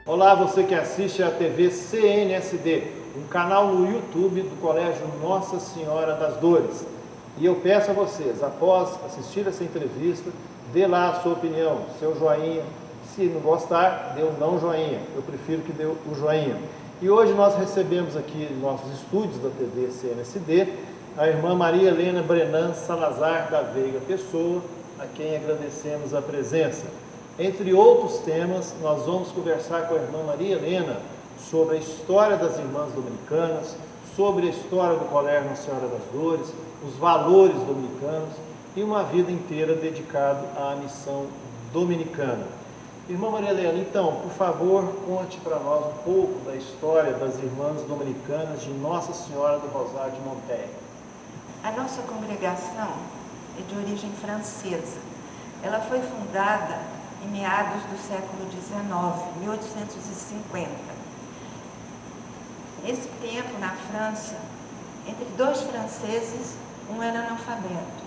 Olá, você que assiste a TV CNSD, um canal no YouTube do Colégio Nossa Senhora das Dores. E eu peço a vocês, após assistir essa entrevista, dê lá a sua opinião, seu joinha. Se não gostar, dê um não joinha. Eu prefiro que dê o joinha. E hoje nós recebemos aqui em nossos estúdios da TV CNSD a irmã Maria Helena Brenan Salazar da Veiga Pessoa, a quem agradecemos a presença. Entre outros temas, nós vamos conversar com a irmã Maria Helena sobre a história das irmãs dominicanas, sobre a história do Colégio Nossa Senhora das Dores, os valores dominicanos e uma vida inteira dedicada à missão dominicana. Irmã Maria Helena, então, por favor, conte para nós um pouco da história das irmãs dominicanas de Nossa Senhora do Rosário de Monteiro. A nossa congregação é de origem francesa. Ela foi fundada em meados do século XIX, 1850. Nesse tempo, na França, entre dois franceses, um era analfabeto.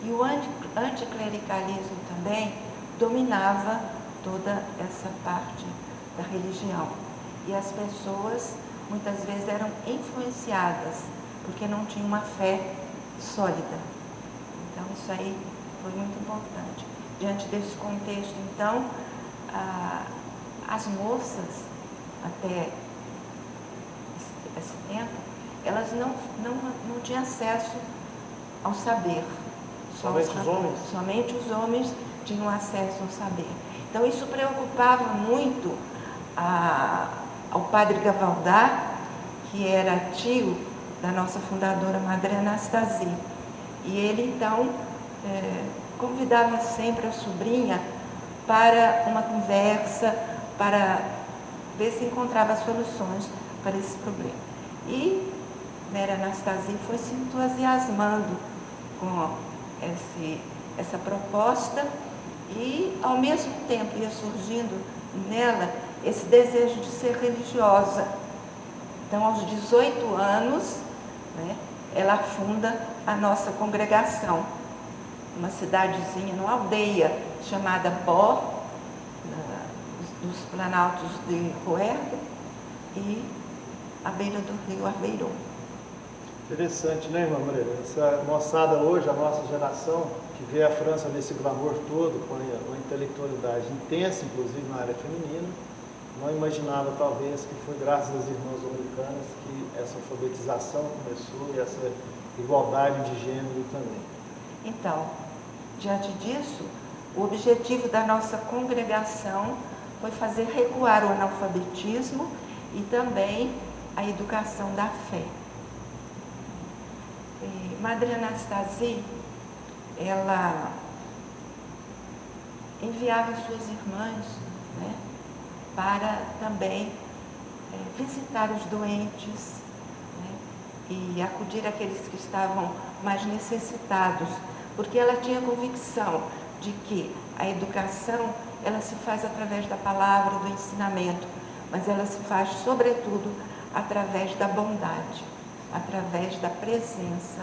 E o anticlericalismo também dominava toda essa parte da religião. E as pessoas, muitas vezes, eram influenciadas, porque não tinham uma fé sólida. Então, isso aí foi muito importante. Diante desse contexto, então, as moças, até esse tempo, elas não tinham acesso ao saber. Somente os homens? Somente os homens tinham acesso ao saber. Então, isso preocupava muito ao padre Gavaldar, que era tio da nossa fundadora Madre Anastasia. E ele, então, convidava sempre a sobrinha para uma conversa, para ver se encontrava soluções para esse problema. E Mary Anastasia foi se entusiasmando com essa proposta e, ao mesmo tempo, ia surgindo nela esse desejo de ser religiosa. Então, aos 18 anos, ela funda a nossa congregação, uma cidadezinha, numa aldeia chamada Bó, dos Planaltos de Rouergue e à beira do rio Arbeiro. Interessante, né, irmã Maria? Essa moçada hoje, a nossa geração, que vê a França nesse glamour todo, com uma intelectualidade intensa, inclusive na área feminina, não imaginava, talvez, que foi graças às irmãs dominicanas que essa alfabetização começou e essa igualdade de gênero também. Então, diante disso, o objetivo da nossa congregação foi fazer recuar o analfabetismo e também a educação da fé. Madre Anastasia, ela enviava suas irmãs, para também visitar os doentes, e acudir àqueles que estavam mais necessitados, porque ela tinha convicção de que a educação, ela se faz através da palavra, do ensinamento, mas ela se faz, sobretudo, através da bondade, através da presença.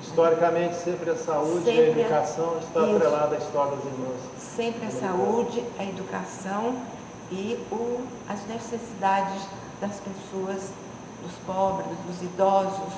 Historicamente, sempre a saúde e a educação está atrelada à história das irmãs. Sempre a saúde, a educação e as necessidades das pessoas, dos pobres, dos idosos.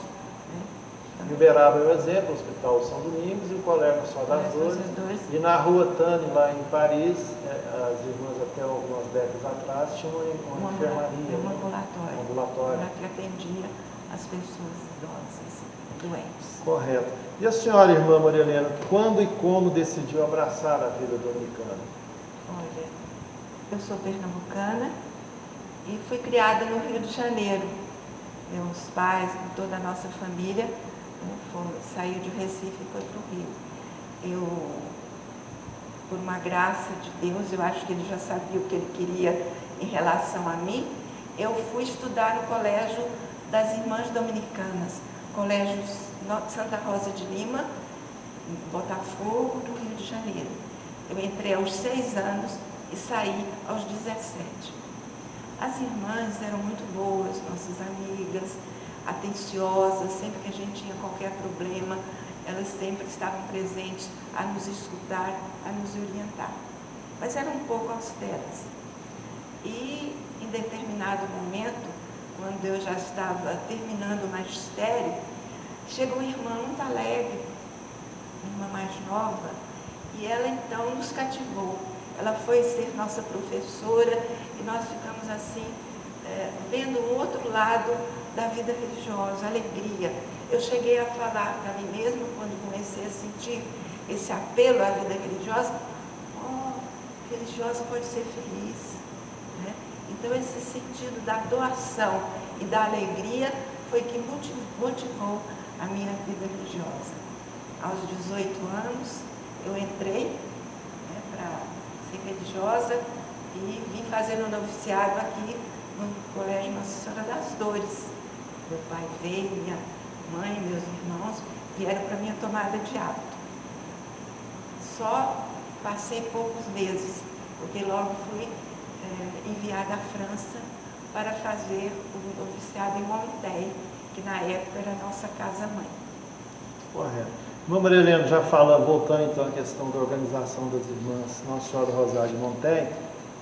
Em Uberaba é o exemplo, o Hospital São Domingos e o Colégio Nossa Senhora das Dores. E na Rua Tânia, lá em Paris, as irmãs até algumas décadas atrás tinham uma enfermaria, um ambulatório, um ambulatório que atendia as pessoas idosas, doentes. Correto. E a senhora, irmã Maria Helena, quando e como decidiu abraçar a vida dominicana? Olha, eu sou pernambucana e fui criada no Rio de Janeiro. Meus pais, toda a nossa família, saiu de Recife e foi para o Rio. Eu, por uma graça de Deus, eu acho que ele já sabia o que ele queria em relação a mim, eu fui estudar no Colégio das Irmãs Dominicanas, Colégio Santa Rosa de Lima, em Botafogo, do Rio de Janeiro. Eu entrei aos 6 anos e saí aos 17. As irmãs eram muito boas, nossas amigas, atenciosas, sempre que a gente tinha qualquer problema, elas sempre estavam presentes a nos escutar, a nos orientar. Mas eram um pouco austeras. E em determinado momento, quando eu já estava terminando o magistério, chegou uma irmã muito alegre, uma irmã mais nova, e ela então nos cativou. Ela foi ser nossa professora e nós ficamos assim, vendo um outro lado da vida religiosa, alegria. Eu cheguei a falar para mim mesma, quando comecei a sentir esse apelo à vida religiosa, religiosa pode ser feliz, né? Então esse sentido da doação e da alegria foi que motivou a minha vida religiosa. Aos 18 anos eu entrei, né, para ser religiosa e vim fazer um noviciado aqui no Colégio Nossa Senhora das Dores. Meu pai veio, minha mãe, meus irmãos vieram para minha tomada de hábito. Só passei poucos meses, porque logo fui enviada à França para fazer o noviciado em Monteil, que na época era a nossa casa-mãe. Correto. Irmã Maria Helena, já fala, voltando então à questão da organização das irmãs Nossa Senhora do Rosário de Monteil,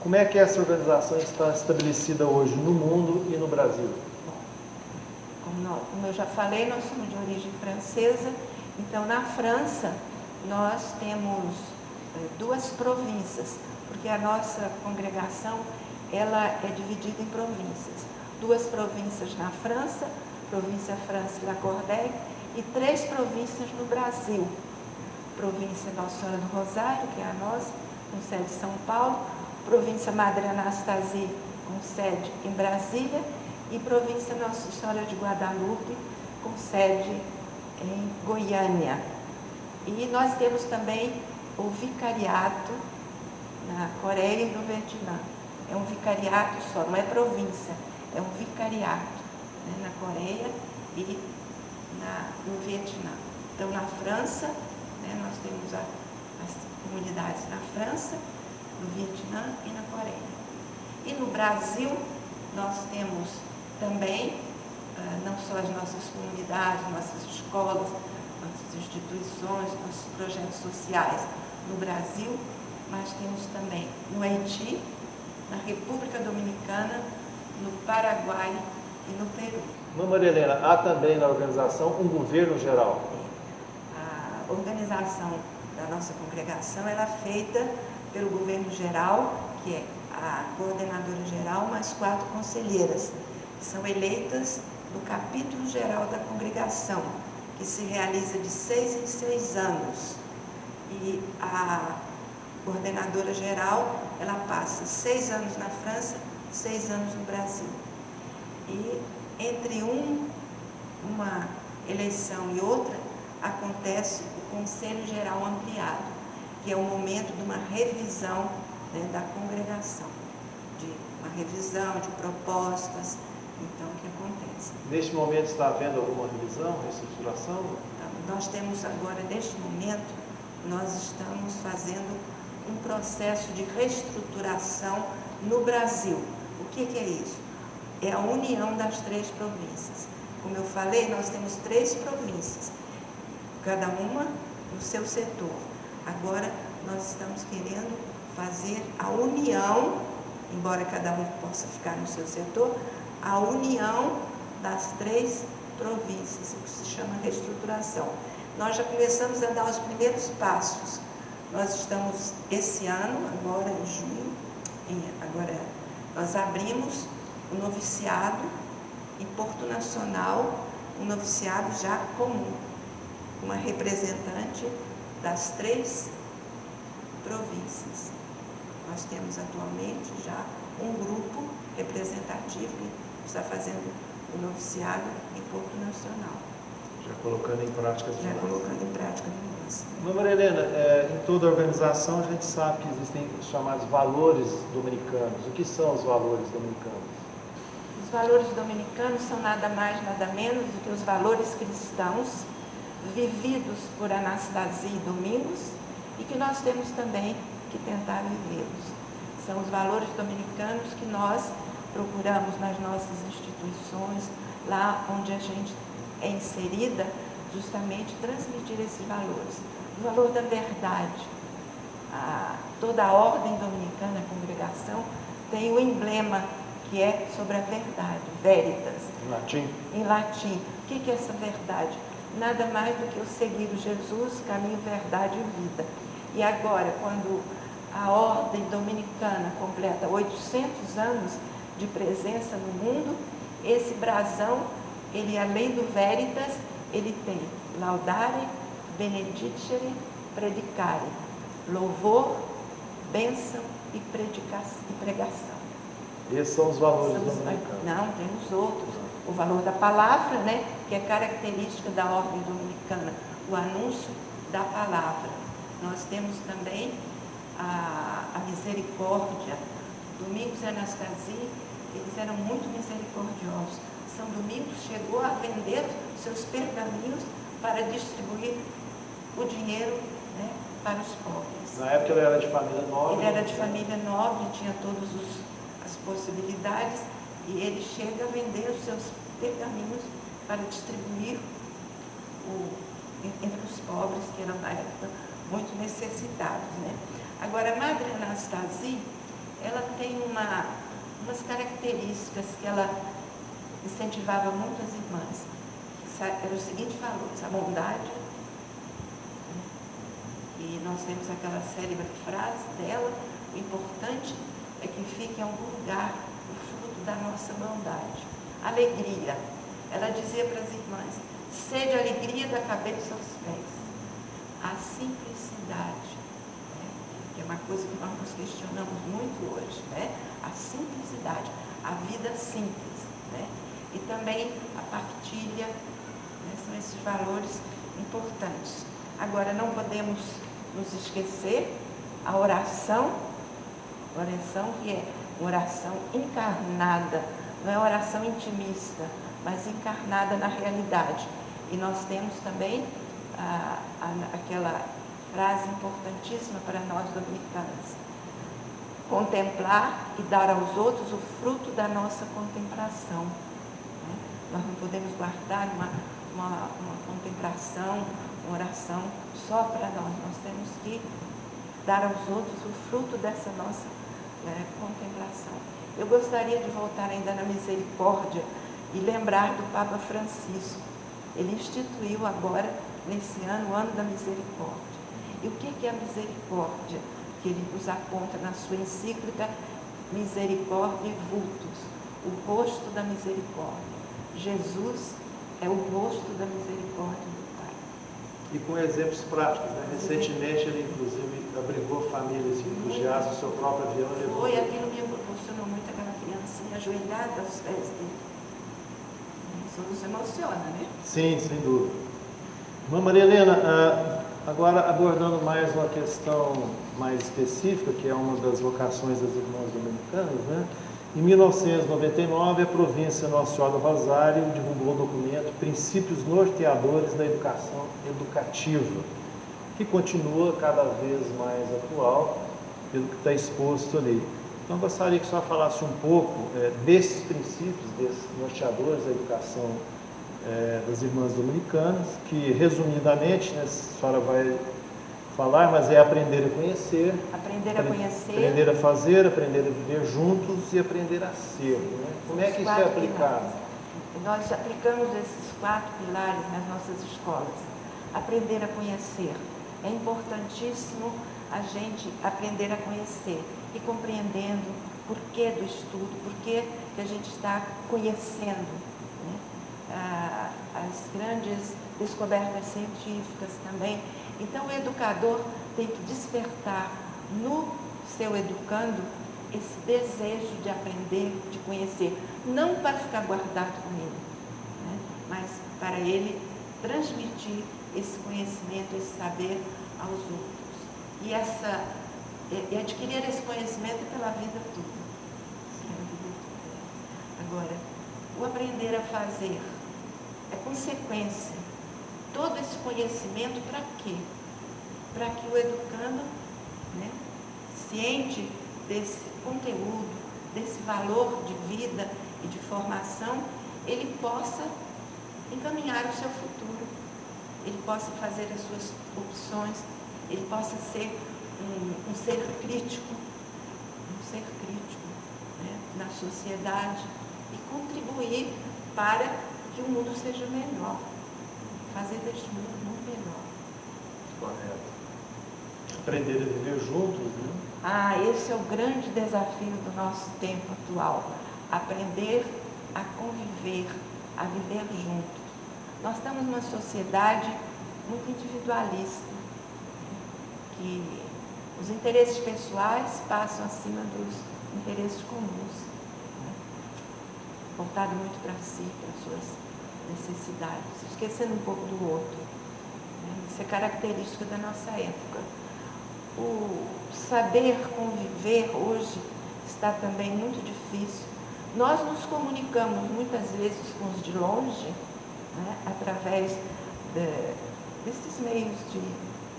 como é que essa organização está estabelecida hoje no mundo e no Brasil? Como eu já falei, nós somos de origem francesa, então na França nós temos duas províncias, porque a nossa congregação ela é dividida em províncias. Duas províncias na França, província França e La Cordaille, e 3 províncias no Brasil. Província Nossa Senhora do Rosário, que é a nossa, com sede em São Paulo, província Madre Anastasia, com sede em Brasília, e província Nossa Senhora de Guadalupe, com sede em Goiânia. E nós temos também o vicariato na Coreia e no Vietnã. É um vicariato só, não é província, é um vicariato, né, na Coreia e no Vietnã. Então, na França, né, nós temos as comunidades na França, no Vietnã e na Coreia. E no Brasil, nós temos também, não só as nossas comunidades, nossas escolas, nossas instituições, nossos projetos sociais no Brasil, mas temos também no Haiti, na República Dominicana, no Paraguai e no Peru. Irmã Maria Helena, há também na organização um governo geral? A organização da nossa congregação ela é feita pelo governo geral, que é a coordenadora geral, mais 4 conselheiras, que são eleitas no capítulo geral da congregação, que se realiza de 6 em 6 anos. E a coordenadora geral, ela passa 6 anos na França, 6 anos no Brasil. E entre uma eleição e outra, acontece o Conselho Geral Ampliado, que é o momento de uma revisão, né, da congregação, de uma revisão de propostas, então, que acontece. Neste momento está havendo alguma revisão, reestruturação? Então, nós temos agora, neste momento, nós estamos fazendo um processo de reestruturação no Brasil. O que é isso? É a união das 3 províncias. Como eu falei, nós temos 3 províncias, cada uma no seu setor. Agora, nós estamos querendo fazer a união, embora cada um possa ficar no seu setor, a união das 3 províncias, o que se chama reestruturação. Nós já começamos a dar os primeiros passos. Nós estamos, esse ano, agora em junho, nós abrimos o noviciado em Porto Nacional, um noviciado já comum, uma representante das 3 províncias. Nós temos atualmente já um grupo representativo que está fazendo o noviciado em Porto Nacional. Já colocando em prática as Já colocando em prática a mudança. Irmã Maria Helena, em toda a organização a gente sabe que existem os chamados valores dominicanos. O que são os valores dominicanos? Os valores dominicanos são nada mais, nada menos do que os valores cristãos vividos por Anastasia e Domingos e que nós temos também que tentar vivê-los. São os valores dominicanos que nós procuramos nas nossas instituições, lá onde a gente é inserida, justamente transmitir esses valores. O valor da verdade. Toda a ordem dominicana, a congregação, tem o emblema que é sobre a verdade, veritas. Em latim? Em latim. O que é essa verdade? Nada mais do que o seguir o Jesus, caminho, verdade e vida. E agora, quando a ordem dominicana completa 800 anos de presença no mundo, esse brasão, ele além do veritas, ele tem laudare, benedicere, predicare, louvor, bênção e pregação. Esses são os valores dominicanos. Não, tem os outros. O valor da palavra, né, que é característica da ordem dominicana, o anúncio da palavra. Nós temos também a misericórdia. Domingos e Anastasia, eles eram muito misericordiosos. São Domingos chegou a vender seus pergaminhos para distribuir o dinheiro, né, para os pobres. Na época ele era de família nobre. Ele era de família nobre, tinha todas as possibilidades, e ele chega a vender os seus pergaminhos para distribuir entre os pobres, que eram na época muito necessitados, né? Agora, a Madre Anastasia, ela tem umas características que ela incentivava muito as irmãs. Eram os seguintes valores: a bondade, e nós temos aquela célebre frase dela: o importante é que fique em algum lugar o fruto da nossa bondade. Alegria. Ela dizia para as irmãs: sede a alegria da cabeça aos pés. A simplicidade, né, que é uma coisa que nós nos questionamos muito hoje, né? A simplicidade, a vida simples, né? E também a partilha, né? São esses valores importantes. Agora, não podemos nos esquecer a oração que é oração encarnada, não é oração intimista, mas encarnada na realidade. E nós temos também aquela frase importantíssima para nós dominicanos: contemplar e dar aos outros o fruto da nossa contemplação. Né? Nós não podemos guardar uma contemplação, uma oração só para nós temos que dar aos outros o fruto dessa nossa contemplação. Eu gostaria de voltar ainda na misericórdia e lembrar do Papa Francisco. Ele instituiu agora, nesse ano, o ano da misericórdia. E o que é a misericórdia? Que ele nos aponta na sua encíclica Misericordiae Vultus, o rosto da misericórdia. Jesus é o rosto da misericórdia do Pai. E com exemplos práticos, né? Recentemente ele, inclusive, abrigou famílias refugiadas no seu próprio avião. Foi, aquilo me emocionou muito, aquela criancinha ajoelhada aos pés dele. Isso nos emociona, né? Sim, sem dúvida. Irmã Maria Helena, agora abordando mais uma questão mais específica, que é uma das vocações das irmãs dominicanas, né? Em 1999, a província Nossa Senhora do Rosário divulgou o documento Princípios Norteadores da Educação Educativa, que continua cada vez mais atual, pelo que está exposto ali. Então, eu gostaria que a senhora falasse um pouco desses princípios, desses norteadores da educação das irmãs dominicanas, que, resumidamente, né, a senhora vai falar, mas é aprender a conhecer, aprender a fazer, aprender a viver juntos e aprender a ser. Né? Como é que isso é aplicado? Nós aplicamos esses 4 pilares nas nossas escolas. Aprender a conhecer. É importantíssimo a gente aprender a conhecer e compreendendo o porquê do estudo, porquê que a gente está conhecendo, né? As grandes descobertas científicas também. Então, o educador tem que despertar no seu educando esse desejo de aprender, de conhecer, não para ficar guardado com ele, né? Mas para ele transmitir esse conhecimento, esse saber aos outros. E adquirir esse conhecimento pela vida toda. Agora, o aprender a fazer é consequência. Todo esse conhecimento para quê? Para que o educando, né, ciente desse conteúdo, desse valor de vida e de formação, ele possa encaminhar o seu futuro, ele possa fazer as suas opções, ele possa ser um ser crítico, né? na sociedade e contribuir para que o mundo seja melhor, fazer deste mundo muito melhor. Correto. Aprender a viver juntos, né? Esse é o grande desafio do nosso tempo atual, aprender a conviver, a viver juntos. Nós estamos numa sociedade muito individualista, que os interesses pessoais passam acima dos interesses comuns, né? Voltado muito para si, para as suas necessidades, esquecendo um pouco do outro, né? Isso é característica da nossa época. O saber conviver hoje está também muito difícil. Nós nos comunicamos muitas vezes com os de longe, né, através desses meios de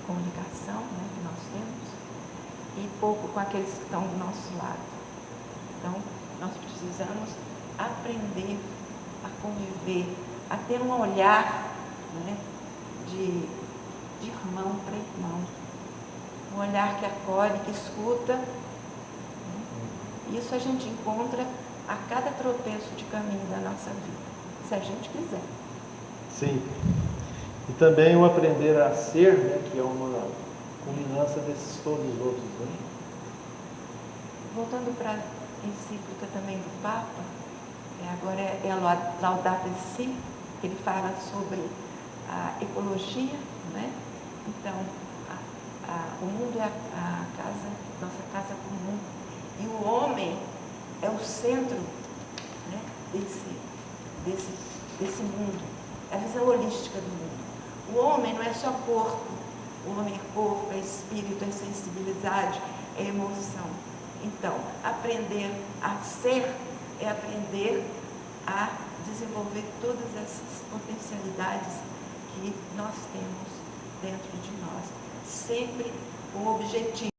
comunicação, né, que nós temos, e pouco com aqueles que estão do nosso lado. Então, nós precisamos aprender a conviver, a ter um olhar, né, de irmão para irmão, um olhar que acolhe, que escuta, né? Isso a gente encontra a cada tropeço de caminho da nossa vida, se a gente quiser. Sim. E também o aprender a ser, né, que é uma culminância desses todos os outros, né? Voltando para a encíclica também do Papa, agora é a Laudato Si, ele fala sobre a ecologia, né? Então, o mundo é a casa, nossa casa comum, e o homem é o centro, né, desse mundo, é a visão holística do mundo. O homem não é só corpo, o homem é corpo, é espírito, é sensibilidade, é emoção. Então, aprender a ser é aprender a desenvolver todas essas potencialidades que nós temos dentro de nós, sempre com o objetivo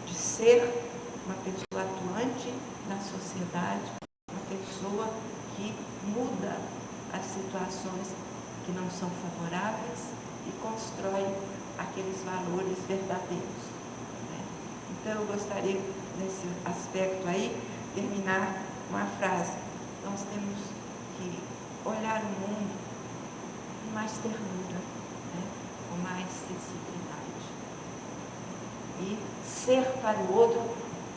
de ser uma pessoa atuante na sociedade, uma pessoa que muda as situações que não são favoráveis e constrói aqueles valores verdadeiros, né? Então, eu gostaria, nesse aspecto aí, terminar uma frase. Nós temos que olhar o mundo com mais ternura, né? Com mais sensibilidade. E ser para o outro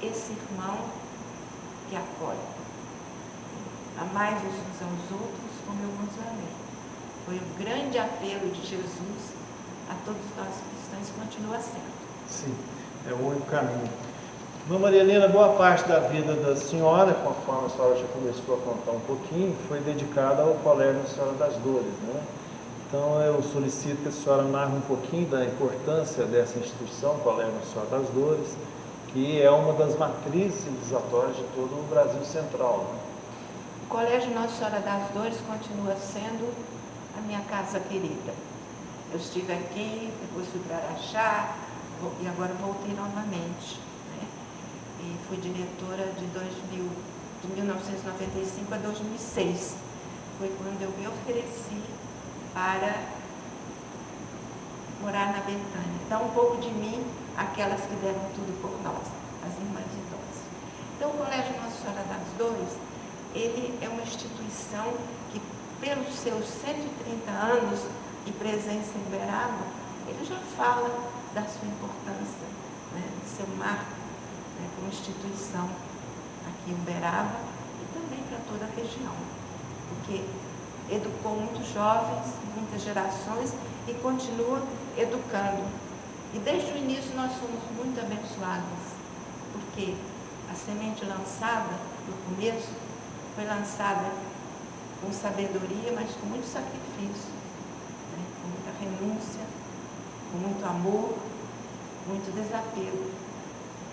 esse irmão que acolhe. Amai-vos uns aos outros como eu vos amei. Foi o grande apelo de Jesus a todos nós cristãos e continua sendo. Sim, é o único caminho. Irmã Maria Helena, boa parte da vida da senhora, conforme a senhora já começou a contar um pouquinho, foi dedicada ao Colégio Nossa Senhora das Dores, né? Então eu solicito que a senhora narre um pouquinho da importância dessa instituição, Colégio Nossa Senhora das Dores, que é uma das matrizes civilizatórias de todo o Brasil Central, né? O Colégio Nossa Senhora das Dores continua sendo a minha casa querida. Eu estive aqui, depois fui para Araxá e agora voltei novamente, né? E fui diretora de 1995 a 2006. Foi quando eu me ofereci para morar na Betânia. Dá um pouco de mim aquelas que deram tudo por nós, as irmãs idosas. Então, o Colégio Nossa Senhora das Dores, ele é uma instituição que, pelos seus 130 anos de presença em Uberaba, ele já fala da sua importância, né, de ser um marco, né, como instituição aqui em Uberaba e também para toda a região, porque educou muitos jovens, muitas gerações e continua educando. E desde o início nós somos muito abençoados, porque a semente lançada no começo foi lançada com sabedoria, mas com muito sacrifício, né? Com muita renúncia, com muito amor, muito desapego.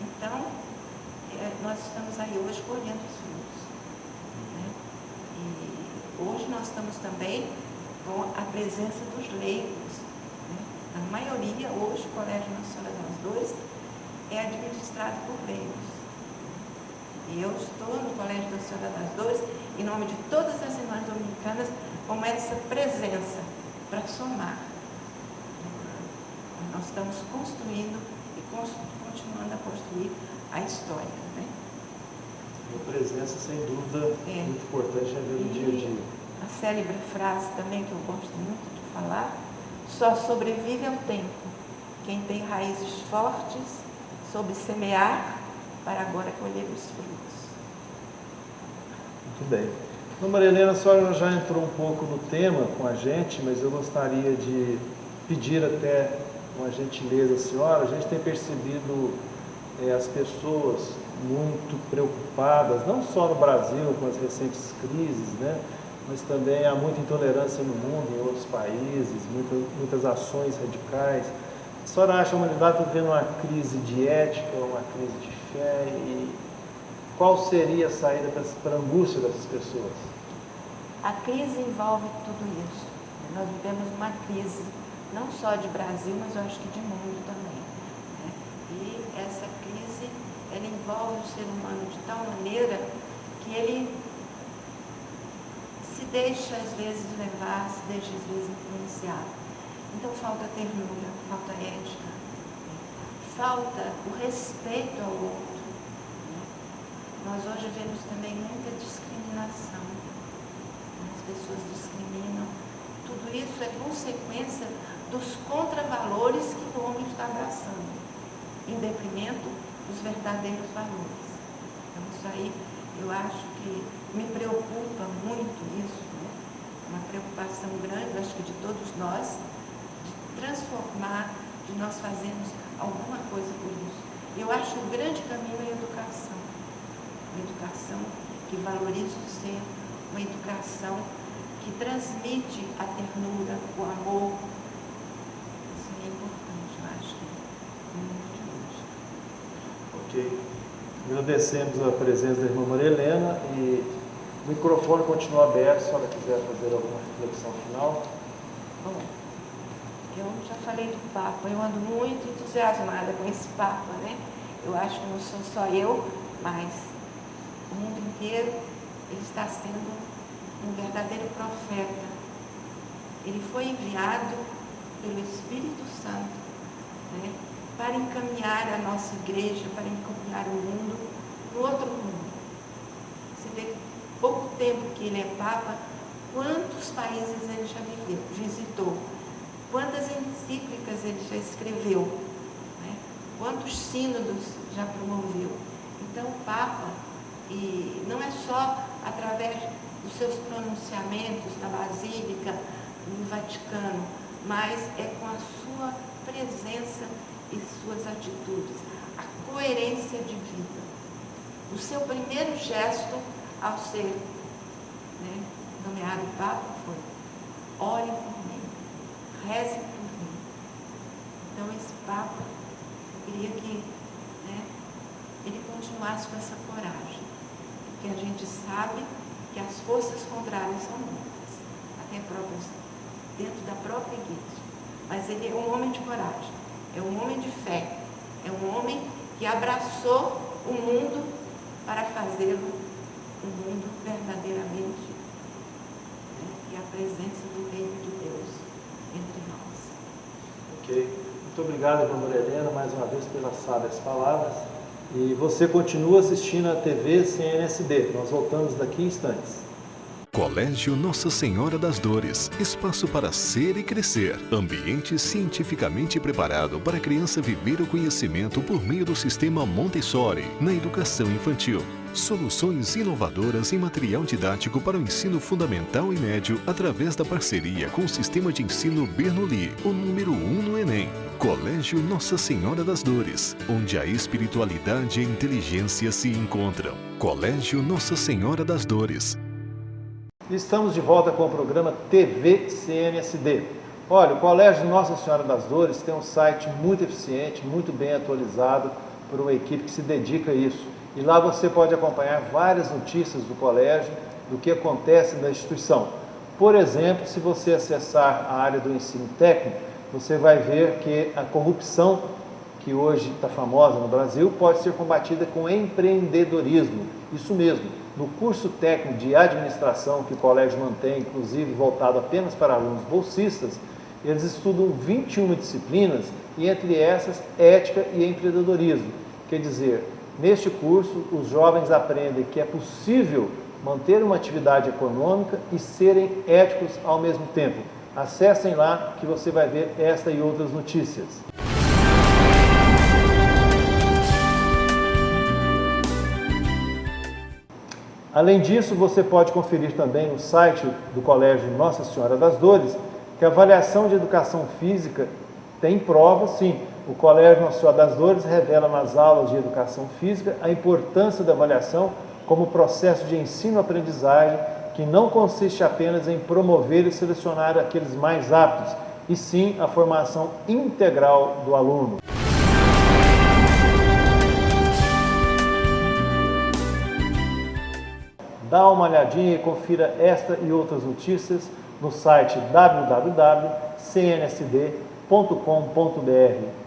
Então, nós estamos aí hoje colhendo os frutos, né? E hoje nós estamos também com a presença dos leigos, né? A maioria, hoje, o Colégio Nossa Senhora das Dores é administrado por leigos. E eu estou no Colégio Nossa Senhora das Dores, em nome de todas as irmãs dominicanas, com essa presença para somar. Nós estamos construindo e continuando a construir a história, né? Sua presença, sem dúvida, muito importante na vida do dia a dia. A célebre frase também que eu gosto muito de falar: só sobrevive ao tempo quem tem raízes fortes, soube semear para agora colher os frutos. Muito bem. Então, Maria Helena, a senhora já entrou um pouco no tema com a gente, mas eu gostaria de pedir até uma gentileza à senhora. A gente tem percebido as pessoas muito preocupadas, não só no Brasil com as recentes crises, né? Mas também há muita intolerância no mundo, em outros países, muitas ações radicais. A senhora acha que a humanidade está vivendo uma crise de ética, uma crise de fé? E qual seria a saída para a angústia dessas pessoas? A crise envolve tudo isso. Nós vivemos uma crise, não só de Brasil, mas eu acho que de mundo também. Né? E essa crise, ela envolve o ser humano de tal maneira que ele se deixa às vezes levar, se deixa às vezes influenciar. Então falta ternura, falta ética, falta o respeito ao outro. Nós hoje vemos também muita discriminação. As pessoas discriminam. Tudo isso é consequência dos contravalores que o homem está abraçando, em detrimento dos verdadeiros valores. Então isso aí, eu acho que me preocupa muito isso, né? Uma preocupação grande, eu acho que de todos nós, de transformar, de nós fazermos alguma coisa por isso. Eu acho que o grande caminho é a educação. Uma educação que valoriza o ser, uma educação que transmite a ternura, o amor. Isso é importante, eu acho que no mundo de hoje. Ok. Agradecemos a presença da irmã Maria Helena e o microfone continua aberto se ela quiser fazer alguma reflexão final. Bom, eu já falei do Papa, eu ando muito entusiasmada com esse Papa, né? Eu acho que não sou só eu, mas o mundo inteiro, ele está sendo um verdadeiro profeta. Ele foi enviado pelo Espírito Santo, né, para encaminhar a nossa igreja, para encaminhar o mundo no outro mundo. Você vê pouco tempo que ele é Papa, quantos países ele já visitou, quantas encíclicas ele já escreveu, né, quantos sínodos já promoveu. Então o Papa, e não é só através dos seus pronunciamentos na Basílica, no Vaticano, mas é com a sua presença e suas atitudes, a coerência de vida. O seu primeiro gesto ao ser, né, nomeado Papa foi: ore por mim, reze por mim. Então esse Papa, eu queria que, né, ele continuasse com essa coragem, porque a gente sabe que as forças contrárias são muitas, até próprias dentro da própria igreja. Mas ele é um homem de coragem, é um homem de fé, é um homem que abraçou o mundo para fazê-lo um mundo verdadeiramente, né, e a presença do Reino de Deus entre nós. Ok. Muito obrigado, irmã Maria Helena, mais uma vez pelas sábias palavras. E você continua assistindo a TV CNSD. Nós voltamos daqui a instantes. Colégio Nossa Senhora das Dores. Espaço para ser e crescer. Ambiente cientificamente preparado para a criança viver o conhecimento por meio do sistema Montessori na educação infantil. Soluções inovadoras em material didático para o ensino fundamental e médio através da parceria com o sistema de ensino Bernoulli, o número 1 no Enem. Colégio Nossa Senhora das Dores, onde a espiritualidade e a inteligência se encontram. Colégio Nossa Senhora das Dores. Estamos de volta com o programa TV CNSD. Olha, o Colégio Nossa Senhora das Dores tem um site muito eficiente, muito bem atualizado por uma equipe que se dedica a isso. E lá você pode acompanhar várias notícias do colégio, do que acontece na instituição. Por exemplo, se você acessar a área do ensino técnico, você vai ver que a corrupção, que hoje está famosa no Brasil, pode ser combatida com empreendedorismo. Isso mesmo, no curso técnico de administração que o colégio mantém, inclusive voltado apenas para alunos bolsistas, eles estudam 21 disciplinas e entre essas ética e empreendedorismo. Quer dizer, Neste curso, os jovens aprendem que é possível manter uma atividade econômica e serem éticos ao mesmo tempo. Acessem lá que você vai ver esta e outras notícias. Além disso, você pode conferir também no site do Colégio Nossa Senhora das Dores que a avaliação de educação física tem prova, sim. O Colégio Nossa Senhora das Dores revela nas aulas de educação física a importância da avaliação como processo de ensino-aprendizagem que não consiste apenas em promover e selecionar aqueles mais aptos, e sim a formação integral do aluno. Dá uma olhadinha e confira esta e outras notícias no site www.cnsd.com.br.